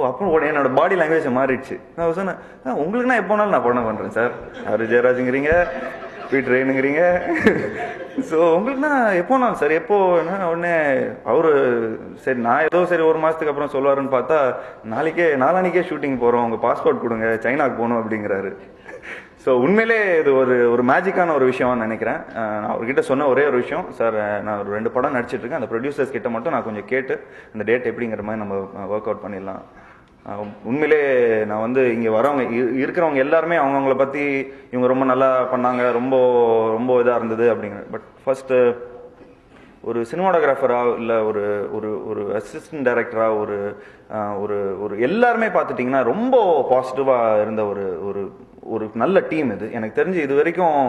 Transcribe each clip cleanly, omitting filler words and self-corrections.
அப்புறம் உடனே என்னோட பாடி லாங்குவேஜ் மாறிடுச்சு. நான் சொன்னேன், உங்களுக்குன்னா எப்போனாலும் நான் படம் பண்ணுறேன் சார். அவர் ஜெயராஜுங்கிறீங்க, ட்ரெயினுங்கிறீங்க, ஸோ உங்களுக்குன்னா எப்போனாலும் சார் எப்போன்னா உடனே அவரு சரி நான் ஏதோ சரி ஒரு மாதத்துக்கு அப்புறம் சொல்லுவாருன்னு பார்த்தா நாளானிக்கே ஷூட்டிங் போகிறோம், உங்கள் பாஸ்போர்ட் கொடுங்க, சைனாக்கு போகணும் அப்படிங்கிறாரு. ஸோ உண்மையிலே இது ஒரு மேஜிக்கான ஒரு விஷயம்னு நினைக்கிறேன். நான் அவர்கிட்ட சொன்ன ஒரே ஒரு விஷயம், சார் நான் ஒரு 2 படம் நடிச்சிட்டு இருக்கேன், அந்த ப்ரொடியூசர்ஸ் கிட்ட மட்டும் நான் கொஞ்சம் கேட்டு அந்த டேட் எப்படிங்கிற மாதிரி நம்ம ஒர்க் அவுட் பண்ணிடலாம். உண்மையிலே நான் வந்து இங்கே வரவங்க இருக்கிறவங்க எல்லாருமே அவங்கவுங்கள பற்றி இவங்க ரொம்ப நல்லா பண்ணாங்க, ரொம்ப ரொம்ப இதாக இருந்தது அப்படிங்கிற. பட் ஃபர்ஸ்ட்டு ஒரு சினிமாட்டோகிராஃபராக இல்லை ஒரு ஒரு ஒரு அசிஸ்டன்ட் டைரக்டராக ஒரு ஒரு ஒரு எல்லாருமே பார்த்துட்டிங்கன்னா ரொம்ப பாசிட்டிவாக இருந்த ஒரு ஒரு ஒரு நல்ல டீம் இது. எனக்கு தெரிஞ்சு இது வரைக்கும்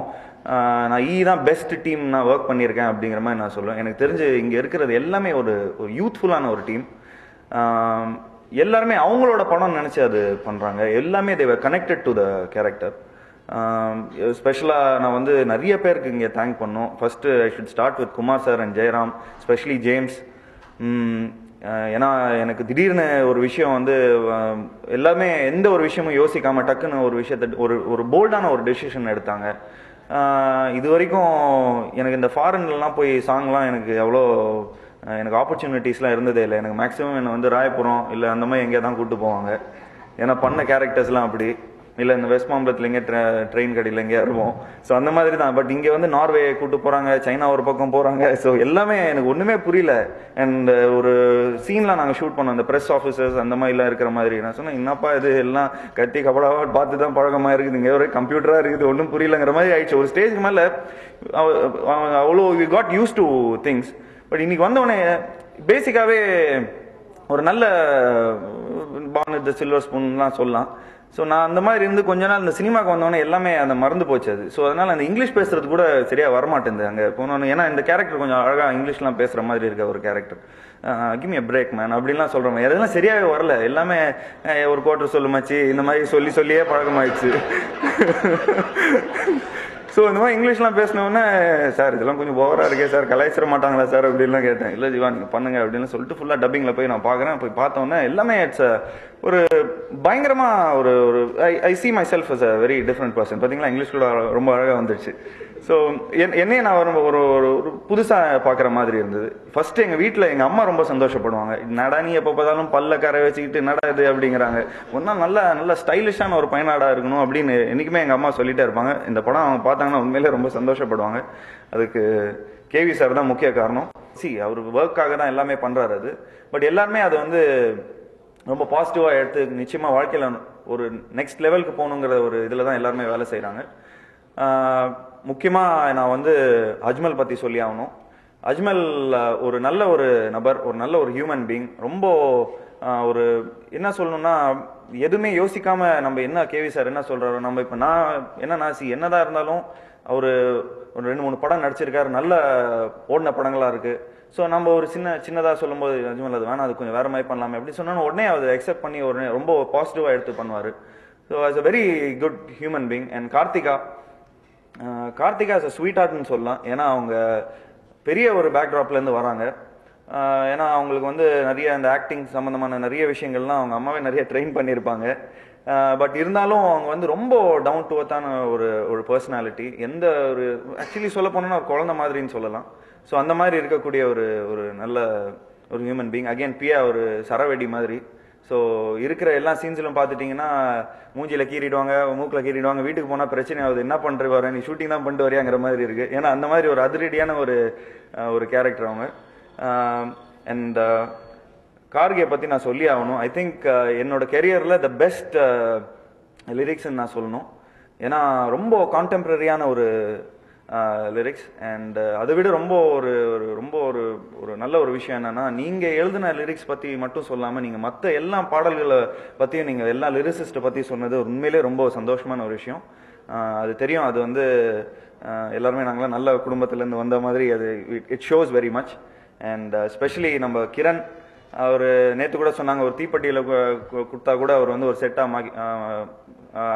நான் தான் பெஸ்ட் டீம் நான் ஒர்க் பண்ணியிருக்கேன் அப்படிங்கிற மாதிரி நான் சொல்லுவேன். எனக்கு தெரிஞ்சு இங்கே இருக்கிறது எல்லாமே ஒரு யூத்ஃபுல்லான ஒரு டீம். எல்லாருமே அவங்களோட படம் நினச்சி அது பண்ணுறாங்க. எல்லாமே தேவை கனெக்டட் டு த கேரக்டர். ஸ்பெஷலாக நான் வந்து நிறைய பேருக்கு இங்கே தேங்க் பண்ணோம். First I should start with Kumar sir and Jayaram, specially James. ஏன்னா எனக்கு திடீர்னு ஒரு விஷயம் வந்து எல்லாமே எந்த ஒரு விஷயமும் யோசிக்காமல் டக்குன்னு ஒரு விஷயத்த ஒரு போல்டான ஒரு டெசிஷன் எடுத்தாங்க. இது வரைக்கும் எனக்கு இந்த ஃபாரின்லாம் போய் சாங்லாம் எனக்கு ஆப்பர்ச்சுனிட்டிஸ்லாம் இருந்ததே இல்லை. எனக்கு மேக்ஸிமம் என்னை வந்து ராயபுரம் இல்லை அந்த மாதிரி எங்கேயா தான் கூப்பிட்டு போவாங்க. ஏன்னா பண்ண கேரக்டர்ஸ்லாம் அப்படி இல்லை இந்த வெஸ்ட் மாம்பலத்தில் எங்கே ட்ரெயின் கடையில் எங்கேயா இருப்போம். ஸோ அந்த மாதிரி தான். பட் இங்கே வந்து நார்வே கூப்பிட்டு போகிறாங்க, சைனா ஒரு பக்கம் போகிறாங்க. ஸோ எல்லாமே எனக்கு ஒன்றுமே புரியல. அண்ட் ஒரு சீன்லாம் நாங்கள் ஷூட் பண்ணோம், அந்த ப்ரெஸ் ஆஃபீஸர்ஸ் அந்த மாதிரிலாம் இருக்கிற மாதிரி. நான் சொன்னேன், என்னப்பா இது எல்லாம் கத்தி கபடாவா பார்த்து தான் பழக்கமாக இருக்குது, இங்கே ஒரு கம்ப்யூட்டராக இருக்குது, ஒன்றும் புரியலங்கிற மாதிரி ஆயிடுச்சு. ஒரு ஸ்டேஜ்க்கு மேலே அவ்வளோ we got use to things. But இன்னைக்கு வந்தவொடனே பேசிக்காகவே ஒரு நல்ல பான் த சில்வர் ஸ்பூன்லாம் சொல்லலாம். ஸோ நான் அந்த மாதிரி இருந்து கொஞ்ச நாள் இந்த சினிமாவுக்கு வந்தோடனே எல்லாமே அந்த மறந்து போச்சு அது. ஸோ அதனால் அந்த இங்கிலீஷ் பேசுறது கூட சரியாக வரமாட்டேங்குது அங்கே போனோன்னு. ஏன்னா இந்த கேரக்டர் கொஞ்சம் அழகாக இங்கிலீஷ்லாம் பேசுகிற மாதிரி இருக்க ஒரு character. Give me a break man அப்படின்லாம் சொல்கிறோம். அதெல்லாம் சரியாகவே வரல. எல்லாமே ஒரு குவார்டர் சொல்லுமாச்சு இந்த மாதிரி சொல்லியே பழக்கமாயிடுச்சு. ஸோ இந்த மாதிரி இங்கிலீஷ்லாம் பேசினோன்னே, சார் இதெல்லாம் கொஞ்சம் ஓவராக இருக்கே சார், கலாய்ச்சிட மாட்டாங்களா சார் அப்படின்லாம் கேட்டேன். இல்லை ஜீவா நீங்கள் பண்ணுங்க அப்படின்னு சொல்லிட்டு ஃபுல்லாக டப்பிங்கில் போய் நான் பார்க்குறேன். போய் பார்த்தோன்னே எல்லாமே இட்ஸ் ஒரு பயங்கரமாக ஒரு I see myself as a very different person. பார்த்தீங்களா, இங்கிலீஷ் கூட ரொம்ப அழகாக வந்துடுச்சு. ஸோ என்னையே நான் ஒரு ஒரு புதுசாக பார்க்குற மாதிரி இருந்தது. ஃபர்ஸ்ட் எங்கள் வீட்டில் எங்கள் அம்மா ரொம்ப சந்தோஷப்படுவாங்க. நடா நீ எப்போ பார்த்தாலும் பல்ல கரை வச்சுக்கிட்டு நட இது அப்படிங்கிறாங்க. ஒன்றா நல்ல ஸ்டைலிஷான ஒரு பையனாடா இருக்கணும் அப்படின்னு என்றைக்குமே எங்கள் அம்மா சொல்லிட்டே இருப்பாங்க. இந்த படம் அவங்க பார்த்தாங்கன்னா உண்மையிலே ரொம்ப சந்தோஷப்படுவாங்க. அதுக்கு கேவி சார் தான் முக்கிய காரணம். அவருக்கு ஒர்க்காக தான் எல்லாமே பண்ணுறாரு அது. பட் எல்லாருமே அது வந்து ரொம்ப பாசிட்டிவாக எடுத்து நிச்சயமாக வாழ்க்கையில் ஒரு நெக்ஸ்ட் லெவலுக்கு போகணுங்கிற ஒரு இதில் தான் எல்லாருமே வேலை செய்கிறாங்க. முக்கியமாக நான் வந்து அஜ்மல் பற்றி சொல்லி ஆகணும். அஜ்மல் ஒரு நல்ல ஒரு நபர், ஒரு நல்ல ஒரு ஹியூமன் பீயிங். ரொம்ப ஒரு என்ன சொல்லணும்னா, எதுவுமே யோசிக்காம நம்ம என்ன கேவி சார் என்ன சொல்றாரோ நம்ம இப்போ நான் என்னதான் இருந்தாலும் அவர் ஒரு 2-3 படம் நடிச்சிருக்காரு, நல்ல ஓடின படங்களா இருக்கு. ஸோ நம்ம ஒரு சின்னதாக சொல்லும்போது அஜ்மல் அது வேணாம், அது கொஞ்சம் வேற மாதிரி பண்ணலாமே அப்படி சொன்னோன்னு உடனே அதை அக்செப்ட் பண்ணி ரொம்ப பாசிட்டிவாக எடுத்து பண்ணுவார். So as a very good human being. And Karthika is a sweet ஹார்ட்னு சொல்லலாம். ஏன்னா அவங்க பெரிய ஒரு பேக்ட்ராப்லேருந்து வராங்க. ஏன்னா அவங்களுக்கு வந்து நிறைய இந்த ஆக்டிங் சம்மந்தமான நிறைய விஷயங்கள்லாம் அவங்க அம்மாவே நிறைய ட்ரெயின் பண்ணியிருப்பாங்க. பட் இருந்தாலும் அவங்க வந்து ரொம்ப டவுன் டு அர்த்தான ஒரு பர்சனாலிட்டி. எந்த ஒரு ஆக்சுவலி சொல்ல போனோன்னா ஒரு குழந்தை மாதிரின்னு சொல்லலாம். ஸோ அந்த மாதிரி இருக்கக்கூடிய ஒரு நல்ல ஒரு ஹியூமன் பீயிங். அகெயின் பியா ஒரு சரவெடி மாதிரி. ஸோ இருக்கிற எல்லா சீன்ஸ்லும் பார்த்துட்டிங்கன்னா மூஞ்சியில் கீறிடுவாங்க, மூக்கில் கீறிடுவாங்க, வீட்டுக்கு போனால் பிரச்சனை ஆகுது, என்ன பண்ணுறது வர நீ ஷூட்டிங் தான் பண்ணிட்டு வரையாங்கிற மாதிரி இருக்குது. ஏன்னா அந்த மாதிரி ஒரு அதிரடியான ஒரு கேரக்டர் அவங்க. அண்ட் கார்கியை பற்றி நான் சொல்லி ஆகணும். ஐ திங்க் என்னோட கெரியரில் த பெஸ்ட் லிரிக்ஸ்ன்னு நான் சொல்லணும். ஏன்னா ரொம்ப கான்டெம்பரரியான ஒரு லிரிக்ஸ். அண்ட் அதை விட ரொம்ப ஒரு நல்ல ஒரு விஷயம் என்னன்னா, நீங்கள் எழுதின லிரிக்ஸ் பற்றி மட்டும் சொல்லாமல் நீங்கள் மற்ற எல்லா பாடல்களை பற்றியும் நீங்கள் எல்லா லிரிசிஸ்ட்டை பற்றி சொன்னது உண்மையிலே ரொம்ப சந்தோஷமான ஒரு விஷயம். அது தெரியும், அது வந்து எல்லாருமே நாங்களாம் நல்ல குடும்பத்திலேருந்து வந்த மாதிரி அது it shows very much. And specially நம்ம கிரண் அவர் நேற்று கூட சொன்னாங்க, ஒரு தீப்பெட்டியில் கொடுத்தா கூட அவர் வந்து ஒரு செட்டாக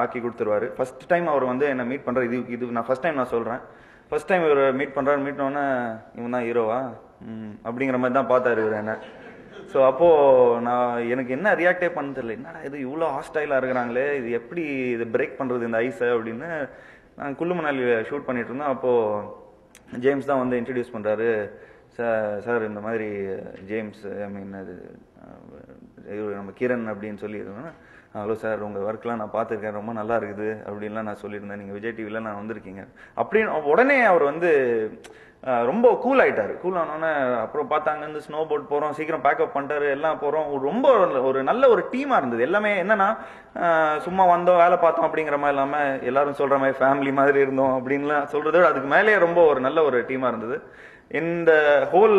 ஆக்கி கொடுத்துருவாரு. ஃபர்ஸ்ட் டைம் அவர் வந்து என்னை மீட் பண்ணுறாரு. இது நான் ஃபர்ஸ்ட் டைம் நான் சொல்கிறேன். ஃபர்ஸ்ட் டைம் இவர் மீட் பண்ணுறாரு. மீட் பண்ணோன்னே இவன் தான் ஹீரோவா அப்படிங்கிற மாதிரி தான் பார்த்தாரு இவர் என்ன. ஸோ அப்போது நான் எனக்கு என்ன ரியாக்டே பண்ண தெரியல, என்னடா இது இவ்வளோ ஹாஸ்டைலாக இருக்கிறாங்களே, இது எப்படி இது பிரேக் பண்ணுறது இந்த ஐஸை அப்படின்னு. நான் குல்லு மணாலியில் ஷூட் பண்ணிட்டு இருந்தோம். அப்போது ஜேம்ஸ் தான் வந்து இன்ட்ரடியூஸ் பண்ணுறாரு, சார் இந்த மாதிரி ஜேம்ஸ் ஐ மீன் அது நம்ம கிரண் அப்படின்னு சொல்லியிருந்தோன்னா, ஹலோ சார் உங்கள் ஒர்க்லாம் நான் பார்த்துருக்கேன், ரொம்ப நல்லா இருக்குது அப்படின்லாம் நான் சொல்லியிருந்தேன், நீங்கள் விஜய் டிவியில் நான் வந்திருக்கீங்க அப்படின்னு. உடனே அவர் வந்து ரொம்ப கூல் ஆகிட்டார். கூல் ஆனோடனே அப்புறம் பார்த்தாங்க வந்து ஸ்னோ போர்ட் போகிறோம், சீக்கிரம் பேக்கப் பண்ணிட்டாரு, எல்லாம் போகிறோம். ரொம்ப ஒரு நல்ல ஒரு டீமாக இருந்தது. எல்லாமே என்னன்னா சும்மா வந்தோம் வேலை பார்த்தோம் அப்படிங்கிற மாதிரி இல்லாமல் எல்லாரும் சொல்கிற மாதிரி ஃபேமிலி மாதிரி இருந்தோம் அப்படின்லாம் சொல்கிறத விட அதுக்கு மேலேயே ரொம்ப ஒரு நல்ல ஒரு டீமாக இருந்தது. இந்த ஹோல்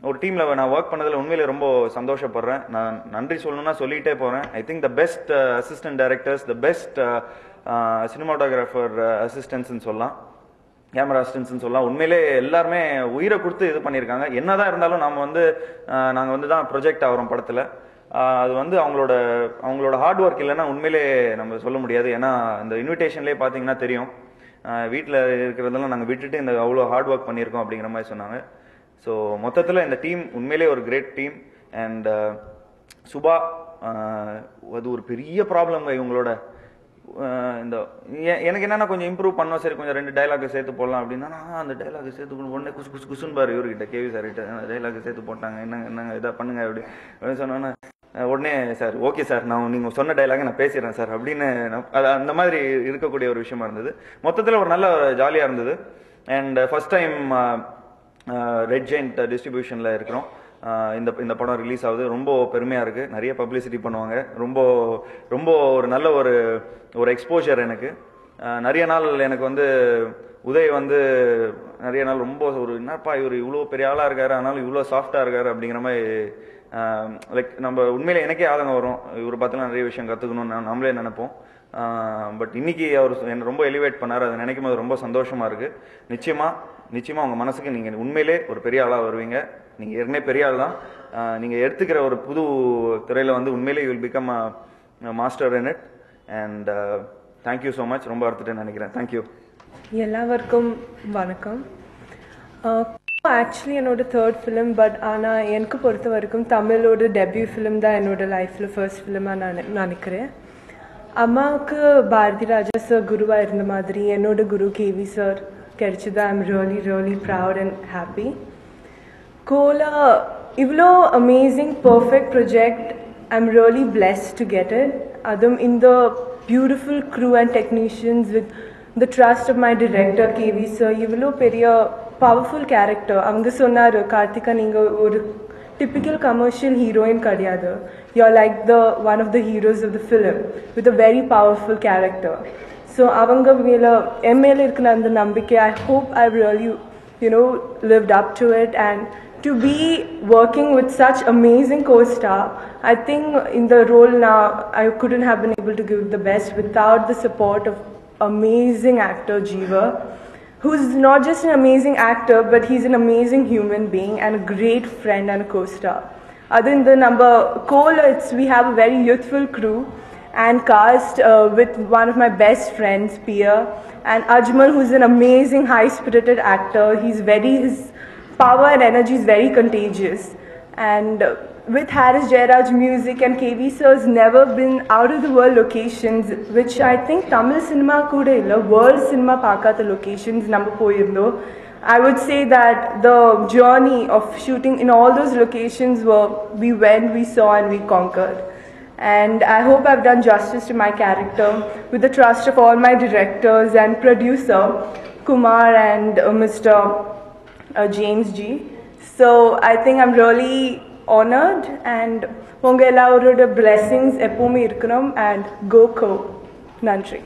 ஒரு டீமில் நான் ஒர்க் பண்ணதில் உண்மையிலே ரொம்ப சந்தோஷப்படுறேன். நான் நன்றி சொல்லணும்னா சொல்லிகிட்டே போகிறேன். I think the best assistant directors, the best cinematographer அசிஸ்டன்ட்ஸ்ன்னு சொல்லலாம், கேமரா அசிஸ்டன்ட்ஸ்ன்னு சொல்லலாம். உண்மையிலே எல்லாருமே உயிரை கொடுத்து இது பண்ணியிருக்காங்க. என்னதான் இருந்தாலும் நம்ம வந்து நாங்கள் வந்து தான் ப்ரொஜெக்ட் ஆகிறோம் படத்தில். அது வந்து அவங்களோட ஹார்ட் ஒர்க் இல்லைன்னா உண்மையிலே நம்ம சொல்ல முடியாது. ஏன்னா இந்த இன்விடேஷன்லேயே பார்த்தீங்கன்னா தெரியும், வீட்டில் இருக்கிறதெல்லாம் நாங்கள் விட்டுட்டு இந்த அவ்வளோ ஹார்ட் ஒர்க் பண்ணியிருக்கோம் அப்படிங்கிற மாதிரி சொன்னாங்க. ஸோ மொத்தத்தில் இந்த டீம் உண்மையிலே ஒரு கிரேட் டீம். அண்ட் சுபா அது ஒரு பெரிய ப்ராப்ளம் இவங்களோட. இந்த எனக்கு என்னன்னா கொஞ்சம் இம்ப்ரூவ் பண்ணோம், சரி கொஞ்சம் 2 டைலாக் சேர்த்து போடலாம் அப்படின்னா, அந்த டைலாக் சேர்த்து உடனே குசு குசுன்னு பாரு இவர்கிட்ட, கேவி சார் கிட்ட டைலாக் சேர்த்து போட்டாங்க, என்னங்க இதாக பண்ணுங்க அப்படின்னு சொன்னோன்னே உடனே சார் ஓகே சார் நான் நீங்கள் சொன்ன டைலாக நான் பேசிடுறேன் சார் அப்படின்னு அந்த மாதிரி இருக்கக்கூடிய ஒரு விஷயமா இருந்தது. மொத்தத்தில் ஒரு நல்ல ஜாலியாக இருந்தது. And first time red giant டிஸ்ட்ரிபியூஷனில் இருக்கிறோம். இந்த படம் ரிலீஸ் ஆகுது, ரொம்ப பெருமையாக இருக்குது. நிறைய பப்ளிசிட்டி பண்ணுவாங்க, ரொம்ப ரொம்ப ஒரு நல்ல ஒரு எக்ஸ்போஜர் எனக்கு. நிறைய நாள் எனக்கு வந்து உதய் வந்து நிறைய நாள் ரொம்ப ஒரு என்னப்பா இவர் இவ்வளோ பெரிய ஆளாக இருக்காரு, ஆனாலும் இவ்வளோ சாஃப்டாக இருக்காரு அப்படிங்கிற மாதிரி லைக் நம்ம உண்மையிலே எனக்கே ஆதங்கம் வரும். இவர் பார்த்துலாம் நிறைய விஷயம் கற்றுக்கணும்னு நம்மளே நினைப்போம். பட் இன்னைக்கு அவர் என்னை ரொம்ப எலிவேட் பண்ணார். அதை நினைக்கும் போது ரொம்ப சந்தோஷமாக இருக்குது. நிச்சயமாக உங்கள் மனசுக்கு நீங்கள் உண்மையிலே ஒரு பெரிய ஆளாக வருவீங்க. நீங்கள் ஏற்கனவே பெரிய ஆள் தான். நீங்கள் எடுத்துக்கிற ஒரு புது துறையில் வந்து உண்மையிலே you will become master in it. And thank you so much. ரொம்ப அறுத்துட்டேன்னு நினைக்கிறேன். தேங்க்யூ. எல்லாருக்கும் வணக்கம். ஆக்சுவலி என்னோட 3rd ஃபிலிம், பட் ஆனால் எனக்கு பொறுத்த வரைக்கும் தமிழோட டெபியூ ஃபிலிம் தான் என்னோட லைஃப்பில் ஃபர்ஸ்ட் ஃபிலிமாக நான் நினைக்கிறேன். அம்மாவுக்கு பாரதி ராஜா சார் குருவாக இருந்த மாதிரி என்னோட குரு கேவி சார் கிடைச்சது. I am really really proud and happy. கோலா இவ்வளோ amazing perfect project, I am really blessed to get it. அதுவும் இந்த beautiful crew and technicians with the trust of my director KV sir. இவ்வளோ பெரிய powerful character. அவங்க சொன்னார், கார்த்திகா நீங்கள் ஒரு typical commercial heroine kadiyadu, you're like the one of the heroes of the film with a very powerful character. So avanga mela ml irukna and nambike, I hope I've really lived up to it. And to be working with such amazing co-star, I think in the role now I couldn't have been able to give the best without the support of amazing actor Jeeva, who's not just an amazing actor, but he's an amazing human being and a great friend and a co-star. Other than the number Cole, we have a very youthful crew and cast with one of my best friends, Pia, and Ajmal, who's an amazing, high-spirited actor. His power and energy is very contagious. And with Harris Jayaraj music and KV sir's never been out of the world locations, which I think Tamil cinema kuda illa, world cinema paakatha locations number poyirndo. I would say that the journey of shooting in all those locations we went, we saw and we conquered. And I hope I've done justice to my character with the trust of all my directors and producer Kumar and Mr. James G. So I think I'm really honored, and உங்க எல்லாரோட blessings எப்பவுமே இருக்கணும். and go co. நன்றி.